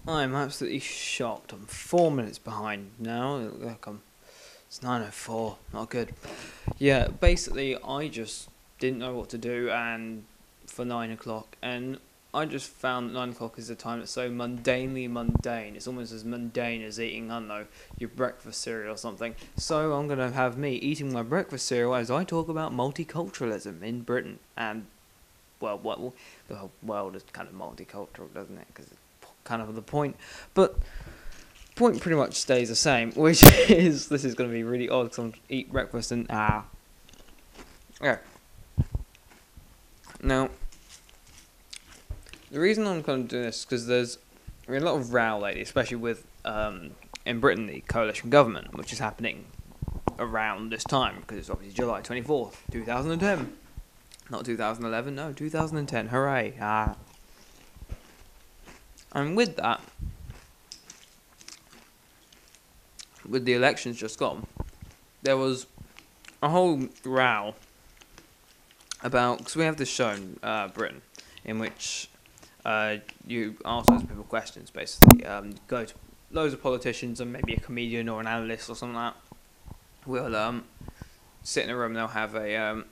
I'm absolutely shocked. I'm 4 minutes behind now. It's 9:04. Not good. Yeah, basically, I just didn't know what to do, and for 9 o'clock, and I just found that 9 o'clock is a time that's so mundanely mundane. It's almost as mundane as eating, I don't know, your breakfast cereal or something. So I'm gonna have me eating my breakfast cereal as I talk about multiculturalism in Britain, and well, the whole world is kind of multicultural, doesn't it? Because it's kind of the point, but point pretty much stays the same, which is this is going to be really odd because I'm eat breakfast and okay. Now, the reason I'm kind of doing this is because there's a lot of row lately, especially with in Britain the coalition government, which is happening around this time because it's obviously July 24th, 2010, not 2011, no 2010. Hooray! And with that. With the elections just gone, there was a whole row about, because we have this show in Britain in which you ask those people questions, basically. Go to loads of politicians and maybe a comedian or an analyst or something like that will sit in a room and they'll have a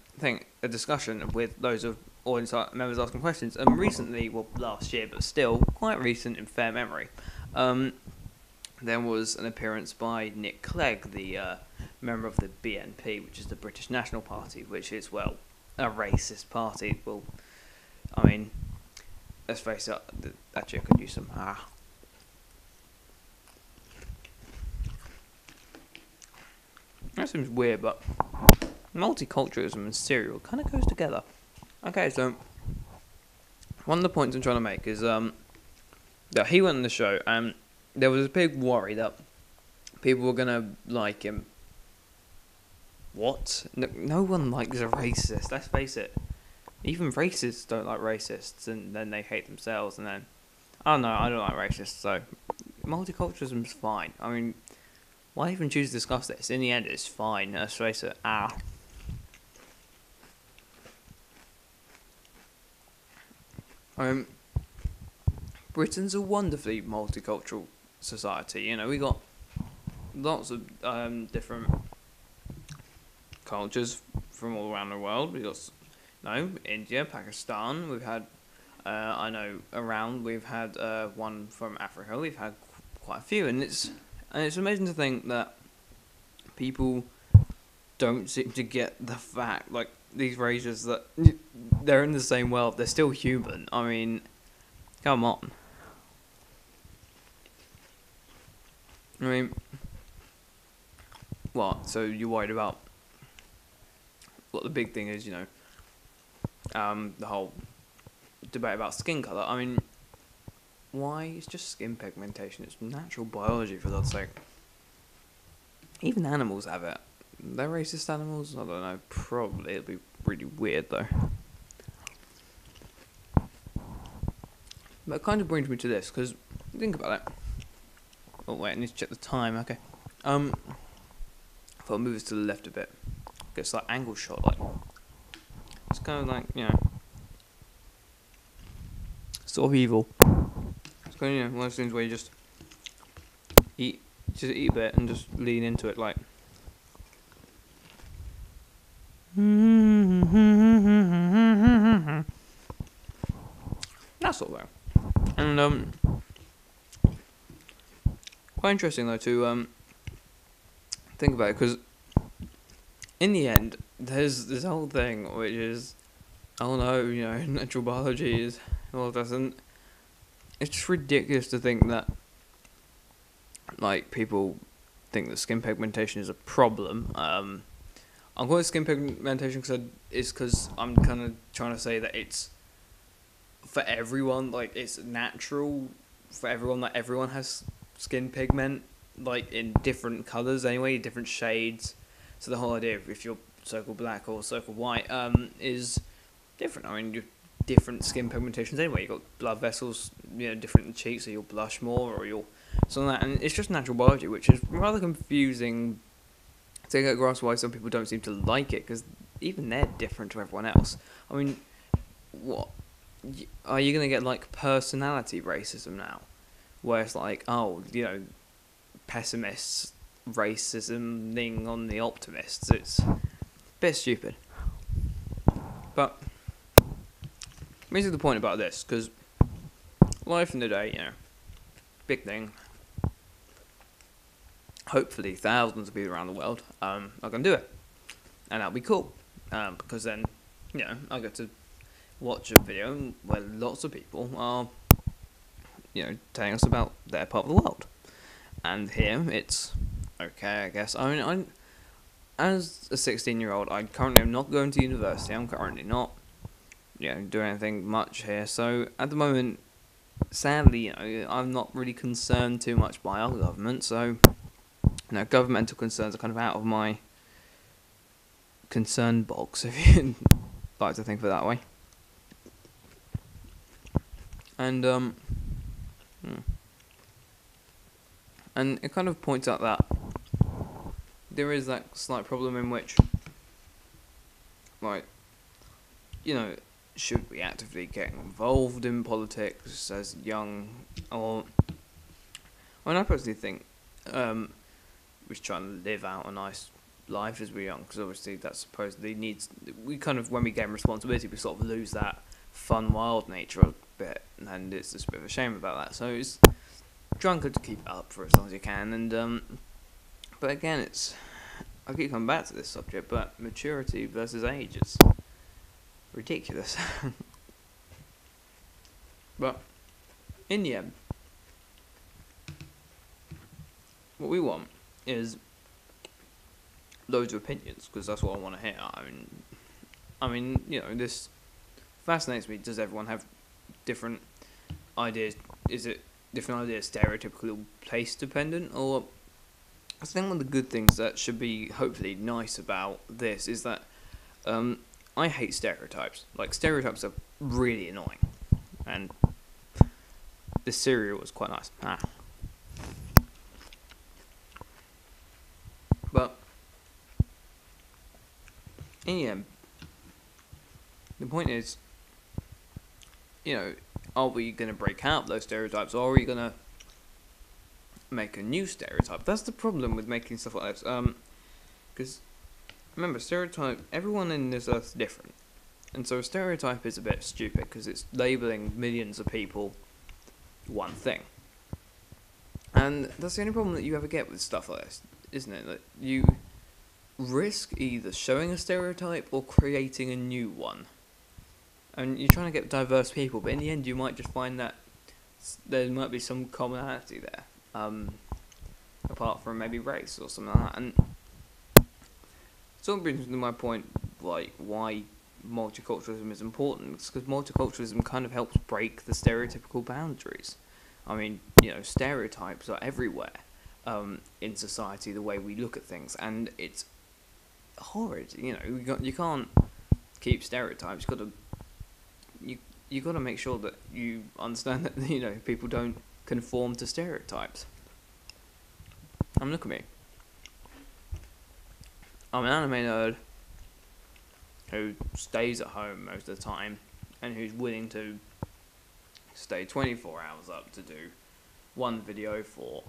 discussion with loads of audience members asking questions. And recently, well, last year, but still quite recent in fair memory, there was an appearance by Nick Clegg, the member of the BNP, which is the British National Party, which is, well, a racist party. Well, I mean, let's face it, actually I could use some, That seems weird, but multiculturalism and cereal kind of goes together. Okay, so one of the points I'm trying to make is that he went on the show and there was a big worry that people were going to like him. What? No one likes a racist, let's face it. Even racists don't like racists, and then they hate themselves, and then, oh no, I don't like racists, so multiculturalism's fine. I mean, why even choose to discuss this? In the end, it's fine, let's face it. Britain's a wonderfully multicultural society. You know, we got lots of different cultures from all around the world. We got, India, Pakistan. We've had, we've had one from Africa. We've had quite a few, and it's amazing to think that people don't seem to get the fact, like, these races, that they're in the same world. They're still human. I mean, come on. I mean, what? So you're worried about what the big thing is, the whole debate about skin colour. I mean, why? It's just skin pigmentation. It's natural biology, for God's sake. Even animals have it. They're racist animals? I don't know. Probably. It'll be really weird, though. But it kind of brings me to this, because think about it. Oh, wait, I need to check the time. Okay. If I move this to the left a bit, gets like angle shot, like. It's kind of like, sort of evil. It's kind of, one of those things where you just eat a bit and just lean into it, like. That sort of thing. And quite interesting though to think about it, because in the end there's this whole thing which is, oh no, natural biology is, well, it doesn't. It's just ridiculous to think that, like, people think that skin pigmentation is a problem. I'm calling it skin pigmentation because I'm kind of trying to say that it's for everyone, like, it's natural for everyone, that everyone has skin pigment, like, in different colours anyway, different shades. So the whole idea of if you're so-called black or so-called white is different. I mean, you're different skin pigmentations anyway. You've got blood vessels, different in the cheeks, so you'll blush more or you'll something like that. And it's just natural biology, which is rather confusing to get a grasp why some people don't seem to like it, because even they're different to everyone else. I mean, what? Are you going to get, like, personality racism now? where it's like, oh, pessimists, racism on the optimists. It's a bit stupid. But basically the point about this, because life in the day, big thing. Hopefully thousands of people around the world are going to do it. And that'll be cool. Because then, I get to watch a video where lots of people are, telling us about their part of the world. And here, it's okay, I guess. I mean, as a 16-year-old, I currently am not going to university. I'm currently not, doing anything much here. So, at the moment, sadly, I'm not really concerned too much by our government. So, governmental concerns are kind of out of my concern box, if you'd like to think of it that way. And and it kind of points out that there is that slight problem in which, should we actively get involved in politics as young, or I personally think we should try and live out a nice life as we're young, because obviously that supposedly we kind of, when we gain responsibility, we sort of lose that fun, wild nature a bit, and it's just a bit of a shame about that. So it's try to keep it up for as long as you can, and but again, I keep coming back to this subject, but maturity versus age is ridiculous. But in the end, what we want is loads of opinions, because that's what I want to hear. I mean, this fascinates me. Does everyone have different ideas? Is it different ideas stereotypical, place dependent, or I think one of the good things that should be hopefully nice about this is that I hate stereotypes. Like, stereotypes are really annoying, and this cereal was quite nice. But in the end, the point is, are we going to break out those stereotypes, or are we going to make a new stereotype? That's the problem with making stuff like this. Because, remember, everyone in this earth is different. And so a stereotype is a bit stupid, because it's labelling millions of people one thing. And that's the only problem that you ever get with stuff like this, isn't it? That you risk either showing a stereotype or creating a new one. And you're trying to get diverse people, but in the end you might just find that there might be some commonality there, apart from maybe race or something like that. And so it brings me to my point, like, why multiculturalism is important. It's because multiculturalism kind of helps break the stereotypical boundaries. I mean, stereotypes are everywhere in society, the way we look at things, and it's horrid. You can't keep stereotypes. You got to make sure that you understand that people don't conform to stereotypes. Look at me. I'm an anime nerd who stays at home most of the time and who's willing to stay 24 hours up to do one video for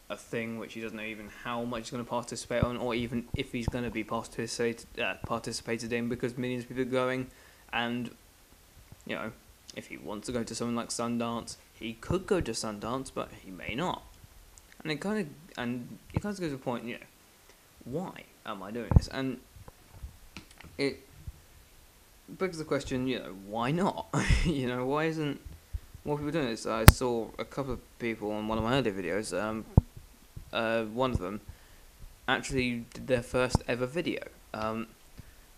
a thing which he doesn't know even how much he's going to participate on, or even if he's going to be participated in, because millions of people are going. And if he wants to go to something like Sundance, he could go to Sundance, but he may not. And it kind of goes to the point, why am I doing this? And it begs the question, why not? Why isn't more people doing this? I saw a couple of people on one of my earlier videos. One of them actually did their first ever video.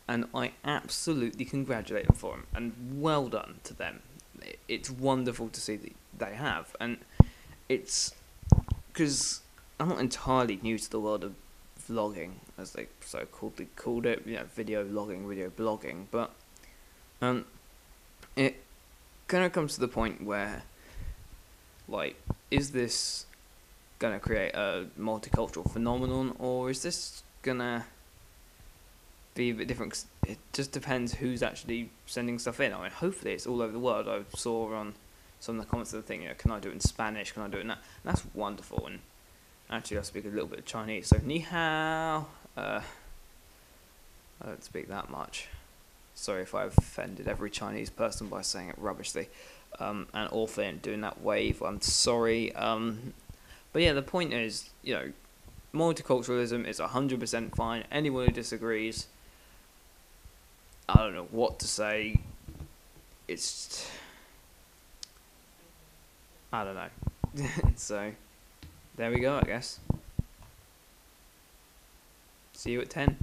And I absolutely congratulate them for them, and well done to them. It's wonderful to see that they have, and it's because I'm not entirely new to the world of vlogging, as they called it, video vlogging, video blogging, but it kind of comes to the point where, like, is this gonna create a multicultural phenomenon, or is this gonna be a bit different? 'Cause it just depends who's actually sending stuff in. I mean, hopefully it's all over the world. I saw on some of the comments are thinking, you know, can I do it in Spanish? Can I do it in that? And that's wonderful. And actually, I speak a little bit of Chinese, so ni hao. I don't speak that much. Sorry if I've offended every Chinese person by saying it rubbishly. And Orphan doing that wave. I'm sorry. But yeah, the point is, you know, multiculturalism is 100% fine. Anyone who disagrees, I don't know what to say. It's, I don't know. So, there we go, I guess. See you at 10.